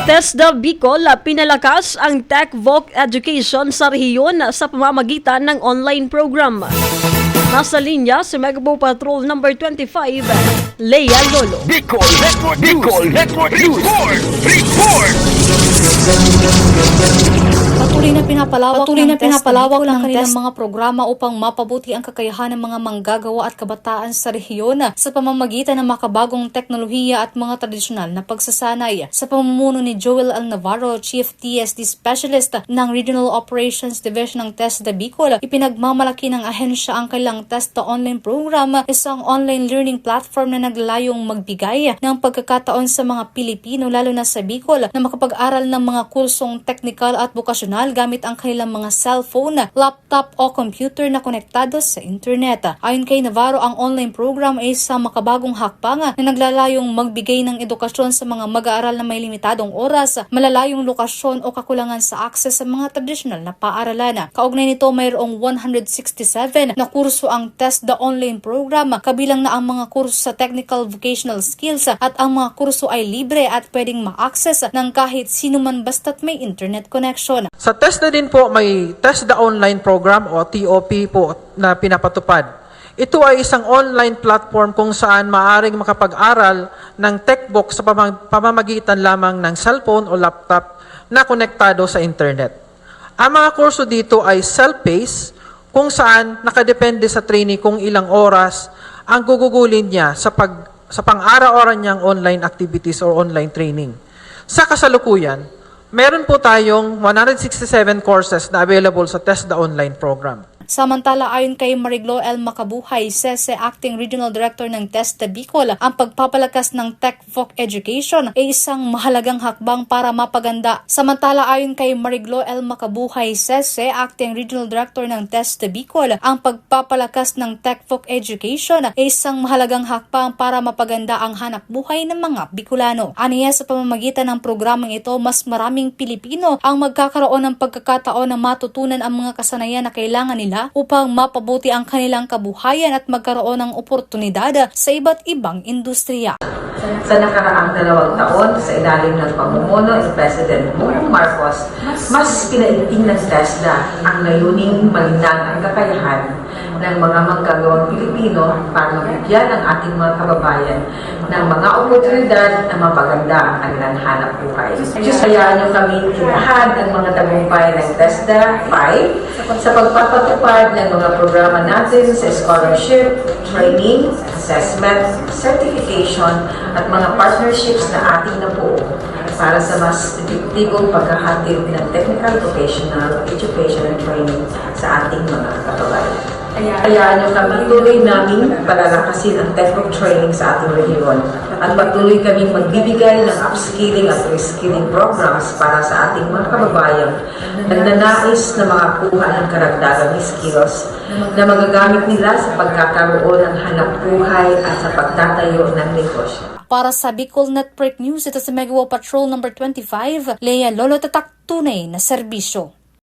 TESDA Bicol pinalakas ang Tech Voc Education sa rehiyon sa pamamagitan ng online program. Nasa linya si Megapo Patrol number 25, Lea Lolo. Bicol Network News. Report! Patuloy na pinapalawak ng kanilang mga programa upang mapabuti ang kakayahan ng mga manggagawa at kabataan sa rehiyon sa pamamagitan ng makabagong teknolohiya at mga tradisyonal na pagsasanay. Sa pamumuno ni Joel L. Navarro, Chief TSD Specialist ng Regional Operations Division ng TESDA Bicol, ipinagmamalaki ng ahensya ang kailang TESDA online program, isang online learning platform na naglalayong magbigay ng pagkakataon sa mga Pilipino lalo na sa Bicol na makapag-aral ng mga kursong technical at vocational gamit ang kanilang mga cellphone, laptop o computer na konektado sa internet. Ayon kay Navarro, ang online program ay isang makabagong hakbang na naglalayong magbigay ng edukasyon sa mga mag-aaral na may limitadong oras, malalayong lokasyon o kakulangan sa akses sa mga tradisyonal na paaralan. Kaugnay nito, mayroong 167 na kurso ang TESDA online program, kabilang na ang mga kurso sa technical vocational skills at ang mga kurso ay libre at pwedeng ma-access ng kahit sino man basta't may internet connection. Sa TESDA din po may TESDA online program o TOP po na pinapatupad. Ito ay isang online platform kung saan maaring makapag-aral ng TechVoc sa pamamagitan lamang ng cellphone o laptop na konektado sa internet. Ang mga kurso dito ay self-paced kung saan nakadepende sa trainee kung ilang oras ang gugugulin niya sa pang-araw-araw niyang online activities or online training. Sa kasalukuyan, meron po tayong 167 courses na available sa TESDA online program. Samantala, ayon kay Mariglo L. Macabuhay, SESE Acting Regional Director ng TESDA Bicol, ang pagpapalakas ng Tech Voc Education ay isang mahalagang hakbang para mapaganda. Samantala, ayon kay Mariglo L. Macabuhay, SESE Acting Regional Director ng TESDA Bicol, ang pagpapalakas ng Tech Voc Education ay isang mahalagang hakbang para mapaganda ang hanap buhay ng mga Bicolano. Aniya, sa pamamagitan ng programang ito, mas maraming Pilipino ang magkakaroon ng pagkakataon na matutunan ang mga kasanayan na kailangan nila upang mapabuti ang kanilang kabuhayan at magkaroon ng oportunidad sa iba't ibang industriya. Sa nakaraang 2 taon, sa ilalim ng pamumuno ni President Bongbong Marcos, mas pinaigting ng TESDA ang layuning malinang ang kakayahan ng mga manggagawang Pilipino para mabigyan ang ating mga kababayan ng mga oportunidad na mapaganda ang kanilang hanap buhay. Diyos, hayaan niyo kami tinahan ang mga tagumpay ng TESDA 5 sa pagpapatupad ng mga programa natin sa scholarship, training, assessment, certification, at mga partnerships na ating nabuo para sa mas epektibong paghahatid ng technical, vocational, education, and training sa ating mga kababayan. Hayaan niyo kami tuloy namin palalakasin ang TechVoc training sa ating rehiyon at patuloy kaming magbibigay ng upskilling at reskilling programs para sa ating mga kababayan na nagnanais na makakuha ng karagdagang skills na magagamit nila sa pagkakaroon ng hanap buhay at sa pagtatayo ng negosyo. Para sa Bicol Network News, ito sa Megapo Patrol number 25, Lea Lolo, tatak tunay na serbisyo.